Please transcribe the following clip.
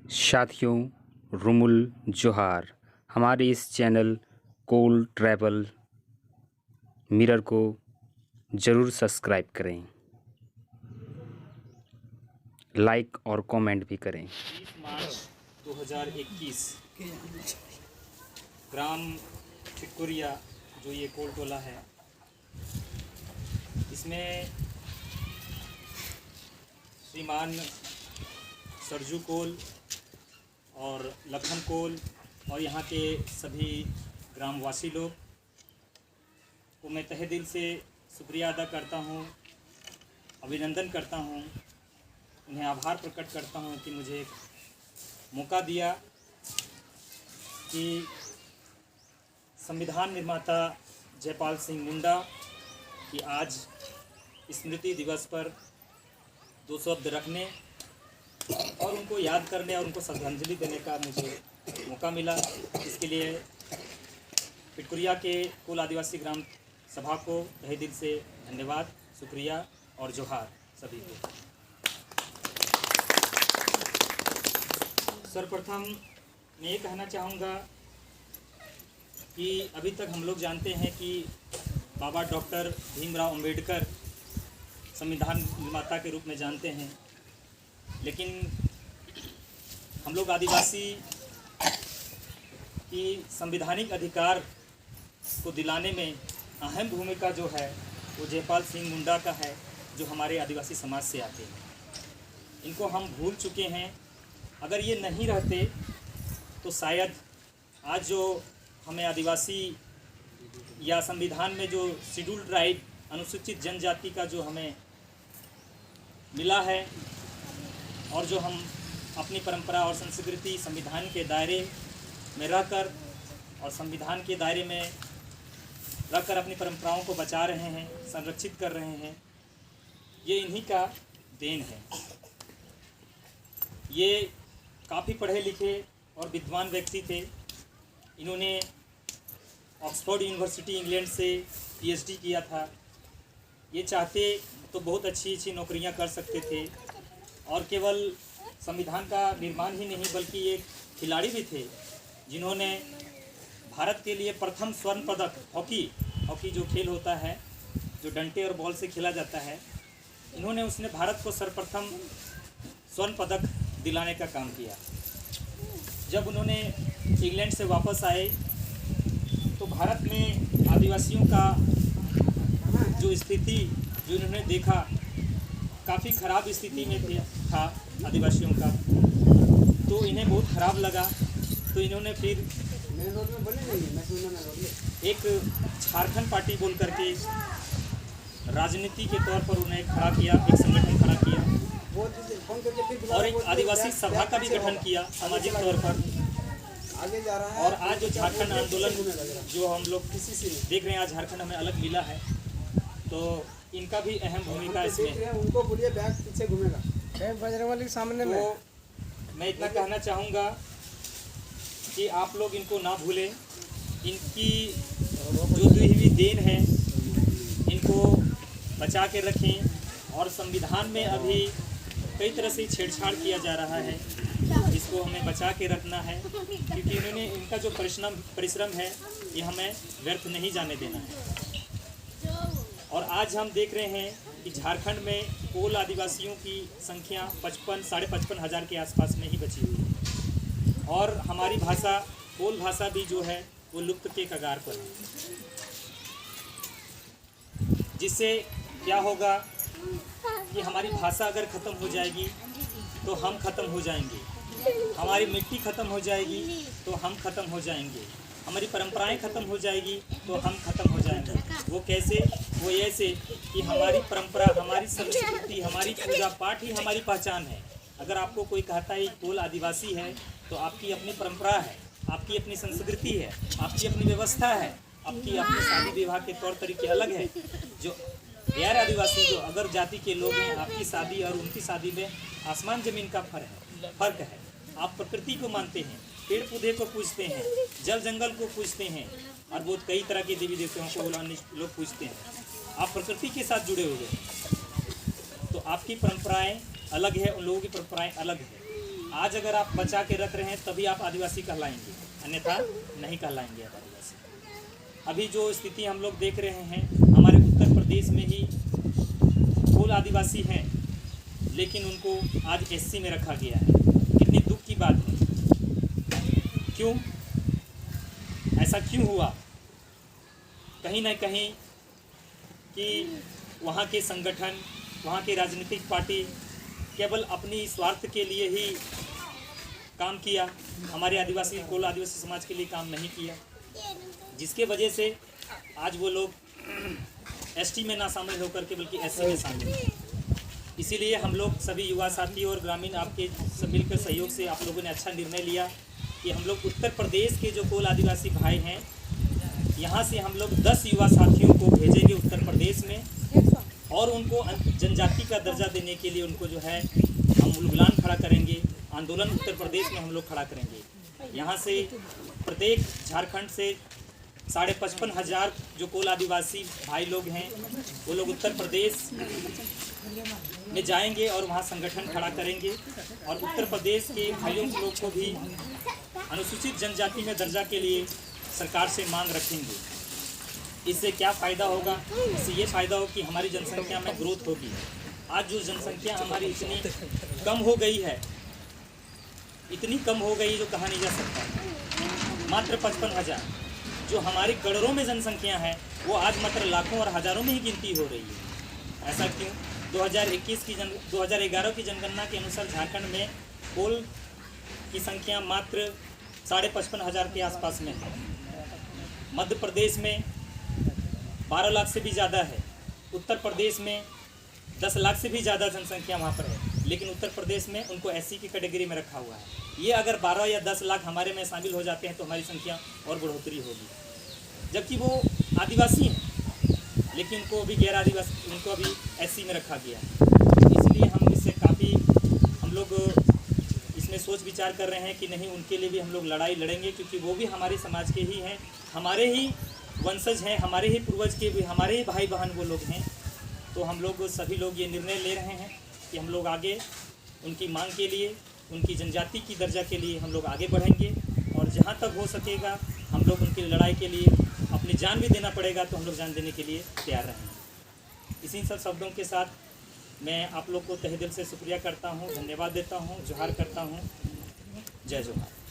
साथियों, रुमुल जोहार। हमारे इस चैनल कोल ट्रैवल मिरर को ज़रूर सब्सक्राइब करें, लाइक और कमेंट भी करें। 20 मार्च 2021 ग्राम छिटकुरिया, जो ये कोल टोला है, इसमें श्रीमान सरजू कोल और लखन कोल और यहाँ के सभी ग्रामवासी लोग को मैं तहे दिल से शुक्रिया अदा करता हूँ, अभिनंदन करता हूँ, उन्हें आभार प्रकट करता हूँ कि मुझे एक मौका दिया कि संविधान निर्माता जयपाल सिंह मुंडा की आज स्मृति दिवस पर 2 शब्द रखने और उनको याद करने और उनको श्रद्धांजलि देने का मुझे मौका मिला। इसके लिए पिटकुरिया के कुल आदिवासी ग्राम सभा को तहे दिल से धन्यवाद, शुक्रिया और जोहार सभी को। सर्वप्रथम मैं ये कहना चाहूँगा कि अभी तक हम लोग जानते हैं कि बाबा डॉक्टर भीमराव अंबेडकर संविधान निर्माता के रूप में जानते हैं, लेकिन हम लोग आदिवासी की संवैधानिक अधिकार को दिलाने में अहम भूमिका जो है वो जयपाल सिंह मुंडा का है, जो हमारे आदिवासी समाज से आते हैं। इनको हम भूल चुके हैं। अगर ये नहीं रहते तो शायद आज जो हमें आदिवासी या संविधान में जो शेड्यूल्ड ट्राइब अनुसूचित जनजाति का जो हमें मिला है और जो हम अपनी परंपरा और संस्कृति संविधान के दायरे में रहकर और संविधान के दायरे में रहकर अपनी परंपराओं को बचा रहे हैं, संरक्षित कर रहे हैं, ये इन्हीं का देन है। ये काफ़ी पढ़े लिखे और विद्वान व्यक्ति थे। इन्होंने ऑक्सफोर्ड यूनिवर्सिटी इंग्लैंड से पीएचडी किया था। ये चाहते तो बहुत अच्छी अच्छी नौकरियां कर सकते थे और केवल संविधान का निर्माण ही नहीं बल्कि ये खिलाड़ी भी थे, जिन्होंने भारत के लिए प्रथम स्वर्ण पदक हॉकी जो खेल होता है, जो डंडे और बॉल से खेला जाता है, इन्होंने उसने भारत को सर्वप्रथम स्वर्ण पदक दिलाने का काम किया। जब उन्होंने इंग्लैंड से वापस आए तो भारत में आदिवासियों का जो स्थिति जो इन्होंने देखा, काफ़ी ख़राब स्थिति में था आदिवासियों का, तो इन्हें बहुत ख़राब लगा। तो इन्होंने फिर एक झारखंड पार्टी बोल करके राजनीति के तौर पर उन्हें खड़ा किया, एक संगठन खड़ा किया और एक आदिवासी सभा का भी गठन किया सामाजिक तौर पर। और आज जो झारखंड आंदोलन जो हम लोग देख रहे हैं, आज झारखंड हमें अलग मिला है, तो इनका भी अहम भूमिका इसमें। उनको बोलिए बैग पीछे घूमेगा बजरंगबली के सामने में। तो मैं इतना कहना चाहूँगा कि आप लोग इनको ना भूलें। इनकी जो दी हुई देन है इनको बचा के रखें। और संविधान में अभी कई तरह से छेड़छाड़ किया जा रहा है, इसको हमें बचा के रखना है, क्योंकि इन्होंने इनका जो परिश्रम है ये हमें व्यर्थ नहीं जाने देना है। और आज हम देख रहे हैं कि झारखंड में कोल आदिवासियों की संख्या 55,000 हज़ार के आसपास में ही बची हुई है और हमारी भाषा कोल भाषा भी जो है वो लुप्त के कगार पर है। जिससे क्या होगा कि हमारी भाषा अगर ख़त्म हो जाएगी तो हम ख़त्म हो जाएंगे, हमारी मिट्टी ख़त्म हो जाएगी तो हम ख़त्म हो जाएंगे, हमारी परंपराएं ख़त्म हो जाएगी तो हम ख़त्म हो जाएंगे। वो कैसे? वो ऐसे कि हमारी परंपरा, हमारी संस्कृति, हमारी पूजा पाठ ही हमारी पहचान है। अगर आपको कोई कहता है कोल आदिवासी है तो आपकी अपनी परंपरा है, आपकी अपनी संस्कृति है, आपकी अपनी व्यवस्था है, आपकी अपनी शादी विवाह के तौर तरीके अलग है। जो गैर आदिवासी जो अगर जाति के लोग हैं, आपकी शादी और उनकी शादी में आसमान ज़मीन का फर्क है। आप प्रकृति को मानते हैं, पेड़ पौधे को पूजते हैं, जल जंगल को पूजते हैं और बहुत कई तरह के देवी देवताओं को लोग पूजते हैं। आप प्रकृति के साथ जुड़े हुए हैं, तो आपकी परंपराएं अलग है, उन लोगों की परंपराएं अलग है। आज अगर आप बचा के रख रहे हैं तभी आप आदिवासी कहलाएंगे, अन्यथा नहीं कहलाएंगे आप आदिवासी। अभी जो स्थिति हम लोग देख रहे हैं, हमारे उत्तर प्रदेश में ही कुल आदिवासी हैं, लेकिन उनको आज एससी में रखा गया है। कितनी दुख की बात है। क्यों ऐसा क्यों हुआ? कहीं ना कहीं कि वहाँ के संगठन, वहाँ की राजनीतिक पार्टी केवल अपनी स्वार्थ के लिए ही काम किया, हमारे आदिवासी कुल आदिवासी समाज के लिए काम नहीं किया, जिसके वजह से आज वो लोग एसटी में ना शामिल होकर के बल्कि एससी में शामिल हैं। इसीलिए हम लोग सभी युवा साथी और ग्रामीण आपके सब मिलकर सहयोग से आप लोगों ने अच्छा निर्णय लिया कि हम लोग उत्तर प्रदेश के जो कुल आदिवासी भाई हैं, यहाँ से हम लोग 10 युवा साथियों को भेजेंगे उत्तर प्रदेश में, और उनको जनजाति का दर्जा देने के लिए उनको जो है हम उलगुलान खड़ा करेंगे, आंदोलन उत्तर प्रदेश में हम लोग खड़ा करेंगे। यहाँ से प्रत्येक झारखंड से 55,500 जो कुल आदिवासी भाई लोग हैं, वो लोग उत्तर प्रदेश में जाएंगे और वहाँ संगठन खड़ा करेंगे, और उत्तर प्रदेश के भाइयों लोग को भी अनुसूचित जनजाति में दर्जा के लिए सरकार से मांग रखेंगे। इससे क्या फ़ायदा होगा? इससे ये फ़ायदा हो कि हमारी जनसंख्या में ग्रोथ होगी। आज जो जनसंख्या हमारी इतनी कम हो गई है, इतनी कम हो गई जो कहा नहीं जा सकता। मात्र 55,000 जो हमारी करोड़ों में जनसंख्या है, वो आज मात्र लाखों और हज़ारों में ही गिनती हो रही है। ऐसा क्यों? 2011 की जनगणना के अनुसार झारखंड में कुल की संख्या मात्र 55,500 के आसपास में है। मध्य प्रदेश में 12 लाख से भी ज़्यादा है, उत्तर प्रदेश में 10 लाख से भी ज़्यादा जनसंख्या वहाँ पर है, लेकिन उत्तर प्रदेश में उनको एससी की कैटेगरी में रखा हुआ है। ये अगर 12 या 10 लाख हमारे में शामिल हो जाते हैं तो हमारी संख्या और बढ़ोतरी होगी, जबकि वो आदिवासी हैं, लेकिन उनको अभी गैर आदिवासी, उनको अभी एससी में रखा गया है। इसलिए हम इससे काफ़ी हम लोग इसमें सोच विचार कर रहे हैं कि नहीं, उनके लिए भी हम लोग लड़ाई लड़ेंगे, क्योंकि वो भी हमारे समाज के ही हैं, हमारे ही वंशज हैं, हमारे ही पूर्वज के भी, हमारे ही भाई बहन वो लोग हैं। तो हम लोग सभी लोग ये निर्णय ले रहे हैं कि हम लोग आगे उनकी मांग के लिए, उनकी जनजाति की दर्जा के लिए हम लोग आगे बढ़ेंगे, और जहाँ तक हो सकेगा हम लोग उनकी लड़ाई के लिए अपनी जान भी देना पड़ेगा तो हम लोग जान देने के लिए तैयार रहेंगे। इसी सब शब्दों के साथ मैं आप लोग को तहे दिल से शुक्रिया करता हूँ, धन्यवाद देता हूँ, जोहार करता हूँ। जय जोहार।